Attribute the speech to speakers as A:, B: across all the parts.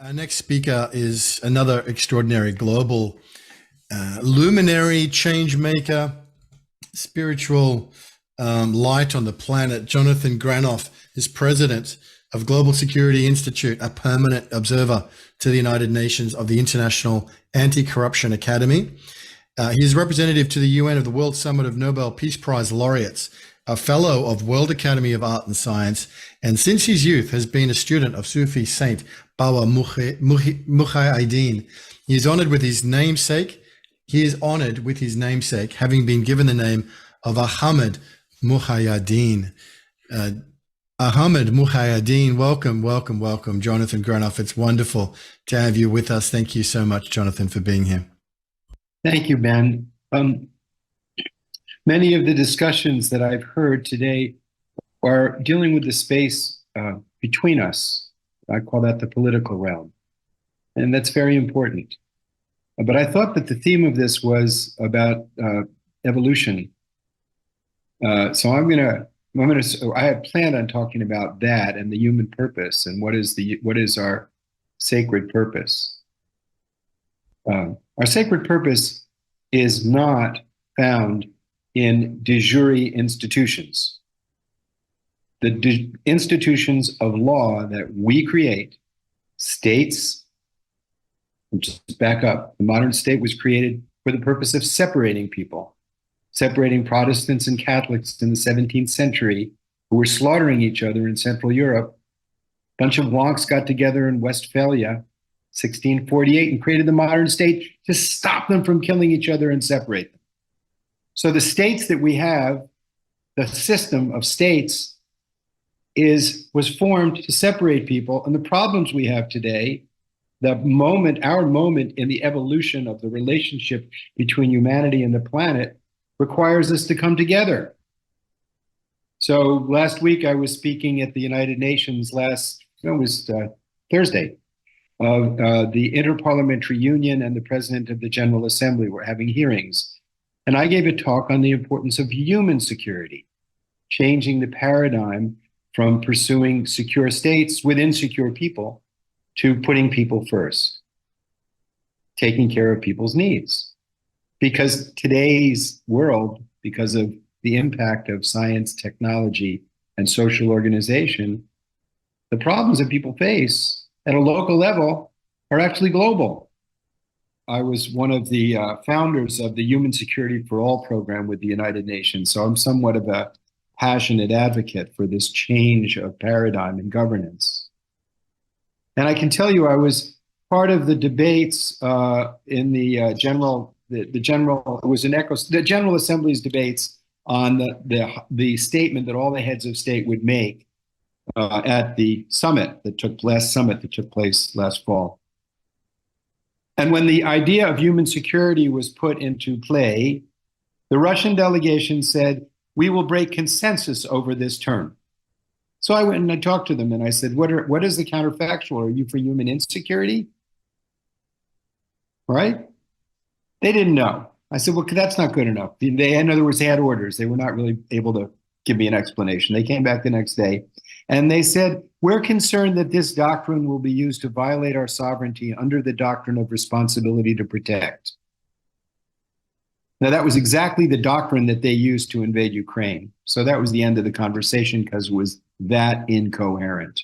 A: Our next speaker is another extraordinary global luminary, change maker, spiritual light on the planet. Jonathan Granoff is president of Global Security Institute, a permanent observer to the United Nations of the International Anti-Corruption Academy. He is representative to the UN of the World Summit of Nobel Peace Prize laureates, a fellow of World Academy of Art and Science, and since his youth has been a student of Sufi saint Baba Muhyiddin. He is honored with his namesake. Having been given the name of Ahmed Muhyiddin. Ahmed Muhyiddin, welcome, Jonathan Granoff. It's wonderful to have you with us. Thank you so much, Jonathan, for being here.
B: Thank you, Ben. Many of the discussions that I've heard today are dealing with the space between us. I call that the political realm. And that's very important. But I thought that the theme of this was about evolution. So I had planned on talking about that and the human purpose and what is our sacred purpose. Our sacred purpose is not found in de jure institutions. The institutions of law that we create, states, just back up, the modern state was created for the purpose of separating people, separating Protestants and Catholics in the 17th century who were slaughtering each other in Central Europe. A bunch of wonks got together in Westphalia, 1648, and created the modern state to stop them from killing each other and separate them. So the states that we have, the system of states, was formed to separate people. And the problems we have today, our moment in the evolution of the relationship between humanity and the planet, requires us to come together. So last week I was speaking at the United Nations Thursday. The Interparliamentary Union and the President of the General Assembly were having hearings. And I gave a talk on the importance of human security, changing the paradigm from pursuing secure states with insecure people to putting people first, taking care of people's needs. Because today's world, because of the impact of science, technology, and social organization, the problems that people face at a local level are actually global. I was one of the founders of the Human Security for All program with the United Nations, so I'm somewhat of a passionate advocate for this change of paradigm in governance. And I can tell you I was part of the debates in the General Assembly's debates on the statement that all the heads of state would make at the summit that took place last fall. And when the idea of human security was put into play, the Russian delegation said, "We will break consensus over this term." So I went and I talked to them and I said, what is the counterfactual? Are you for human insecurity? Right? They didn't know. I said, well, that's not good enough. In other words, they had orders. They were not really able to give me an explanation. They came back the next day and they said, we're concerned that this doctrine will be used to violate our sovereignty under the doctrine of responsibility to protect. Now, that was exactly the doctrine that they used to invade Ukraine. So that was the end of the conversation because it was that incoherent.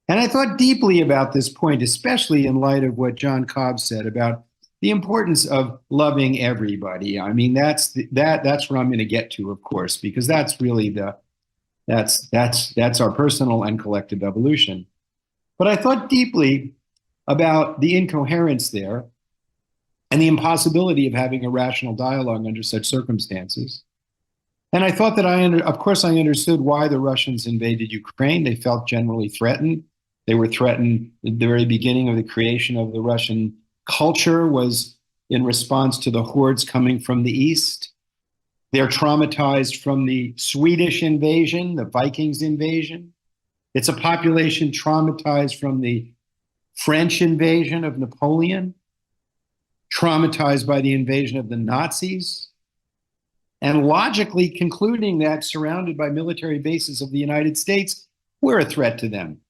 B: And I thought deeply about this point, especially in light of what John Cobb said about the importance of loving everybody. I mean, that's what I'm going to get to, of course, because that's really that's our personal and collective evolution. But I thought deeply about the incoherence there and the impossibility of having a rational dialogue under such circumstances. And I thought that I understood why the Russians invaded Ukraine. They felt generally threatened. They were threatened at the very beginning of the creation of the Russian culture was in response to the hordes coming from the east. They're traumatized from the Swedish invasion, the Vikings invasion. It's a population traumatized from the French invasion of Napoleon, traumatized by the invasion of the Nazis, and logically concluding that surrounded by military bases of the United States, we're a threat to them.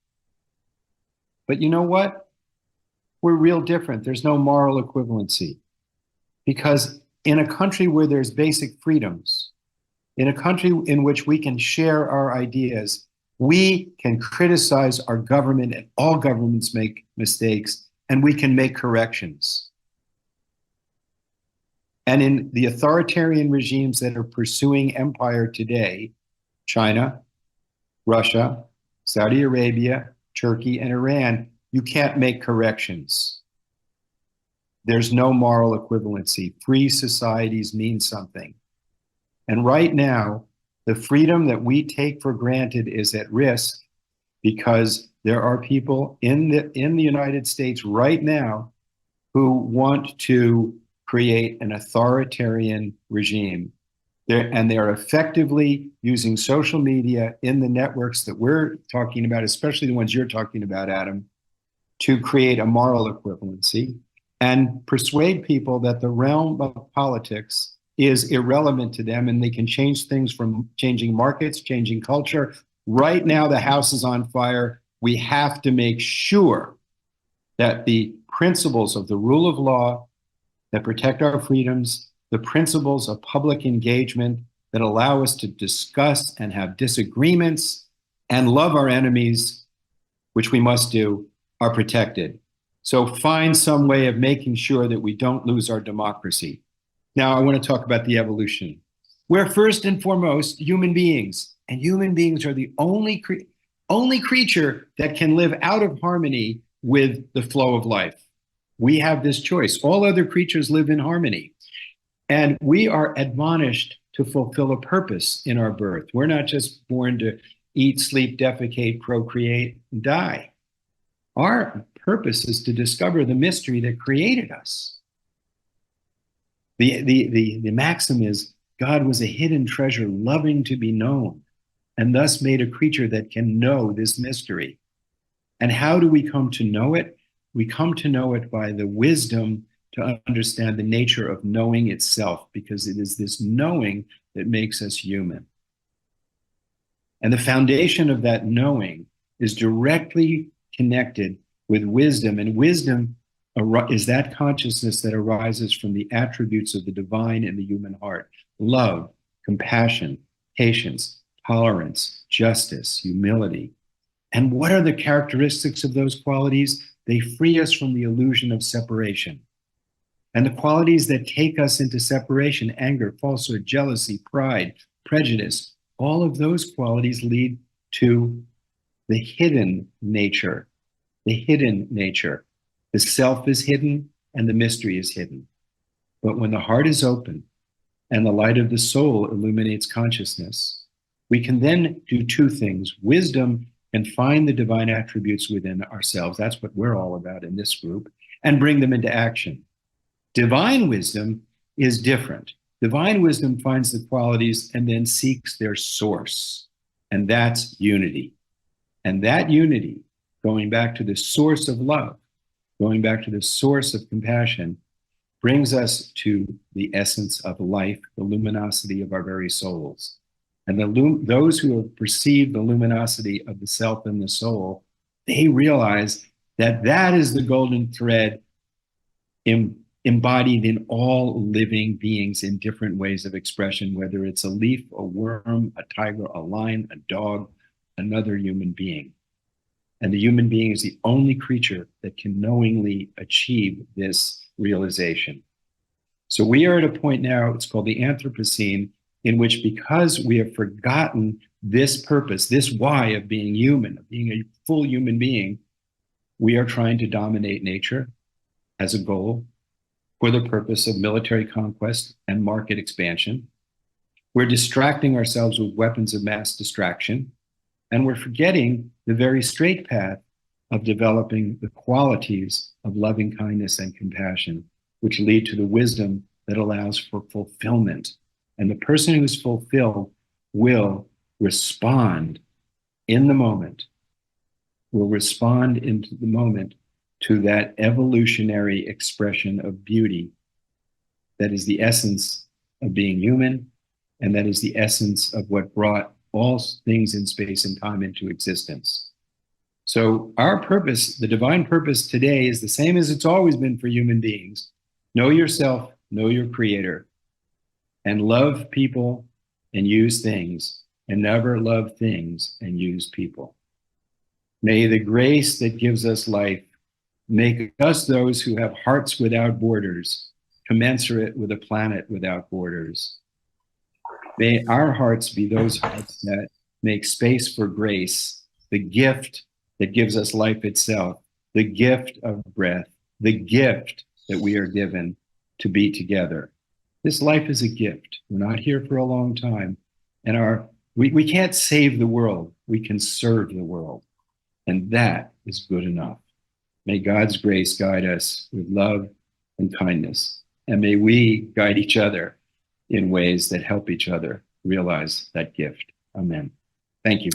B: But you know what? we're real different. There's no moral equivalency. Because in a country where there's basic freedoms, in a country in which we can share our ideas, we can criticize our government, and all governments make mistakes, and we can make corrections. And in the authoritarian regimes that are pursuing empire today, China, Russia, Saudi Arabia, Turkey, and Iran, you can't make corrections. There's no moral equivalency. Free societies mean something. And right now, the freedom that we take for granted is at risk because there are people in the United States right now who want to create an authoritarian regime. They're effectively using social media in the networks that we're talking about, especially the ones you're talking about, Adam, to create a moral equivalency and persuade people that the realm of politics is irrelevant to them and they can change things from changing markets, changing culture. Right now, the house is on fire. We have to make sure that the principles of the rule of law that protect our freedoms, the principles of public engagement that allow us to discuss and have disagreements and love our enemies, which we must do, are protected. So find some way of making sure that we don't lose our democracy. Now, I want to talk about the evolution. We're first and foremost human beings, and human beings are the only creature that can live out of harmony with the flow of life. We have this choice. All other creatures live in harmony. And we are admonished to fulfill a purpose in our birth. We're not just born to eat, sleep, defecate, procreate, and die. Our purpose is to discover the mystery that created us. The maxim is, God was a hidden treasure loving to be known, and thus made a creature that can know this mystery. And how do we come to know it? We come to know it by the wisdom to understand the nature of knowing itself, because it is this knowing that makes us human. And the foundation of that knowing is directly connected with wisdom. And wisdom is that consciousness that arises from the attributes of the divine in the human heart: love, compassion, patience, tolerance, justice, humility. And what are the characteristics of those qualities? They free us from the illusion of separation. And the qualities that take us into separation, anger, falsehood, jealousy, pride, prejudice, all of those qualities lead to the hidden nature. The hidden nature. The self is hidden and the mystery is hidden. But when the heart is open and the light of the soul illuminates consciousness, we can then do two things. Wisdom can find the divine attributes within ourselves. That's what we're all about in this group, and bring them into action. Divine wisdom is different. Divine wisdom finds the qualities and then seeks their source, and that's unity. And that unity, going back to the source of love, going back to the source of compassion, brings us to the essence of life, the luminosity of our very souls. And those who have perceived the luminosity of the self and the soul, they realize that that is the golden thread embodied in all living beings in different ways of expression, whether it's a leaf, a worm, a tiger, a lion, a dog, another human being. And the human being is the only creature that can knowingly achieve this realization. So we are at a point now, it's called the Anthropocene, in which, because we have forgotten this purpose, this why of being human, of being a full human being, we are trying to dominate nature as a goal for the purpose of military conquest and market expansion. We're distracting ourselves with weapons of mass distraction, and we're forgetting the very straight path of developing the qualities of loving kindness and compassion, which lead to the wisdom that allows for fulfillment. And the person who is fulfilled will respond in the moment, will respond into the moment to that evolutionary expression of beauty that is the essence of being human, and that is the essence of what brought all things in space and time into existence. So our purpose, the divine purpose today, is the same as it's always been for human beings. Know yourself, know your creator, and love people and use things, and never love things and use people. May the grace that gives us life make us those who have hearts without borders, commensurate with a planet without borders. May our hearts be those hearts that make space for grace, the gift that gives us life itself, the gift of breath, the gift that we are given to be together. This life is a gift. We're not here for a long time. And we can't save the world. We can serve the world. And that is good enough. May God's grace guide us with love and kindness. And may we guide each other in ways that help each other realize that gift. Amen. Thank you.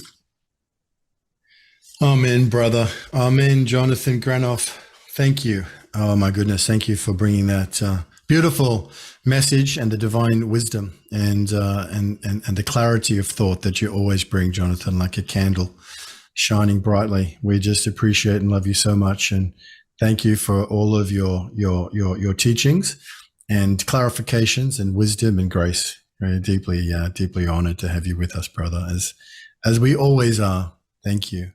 A: Amen, brother. Amen, Jonathan Granoff. Thank you. Oh, my goodness. Thank you for bringing that beautiful message and the divine wisdom and the clarity of thought that you always bring, Jonathan, like a candle shining brightly. We just appreciate and love you so much. And thank you for all of your teachings and clarifications and wisdom and grace. Very deeply honored to have you with us, brother, as we always are. Thank you.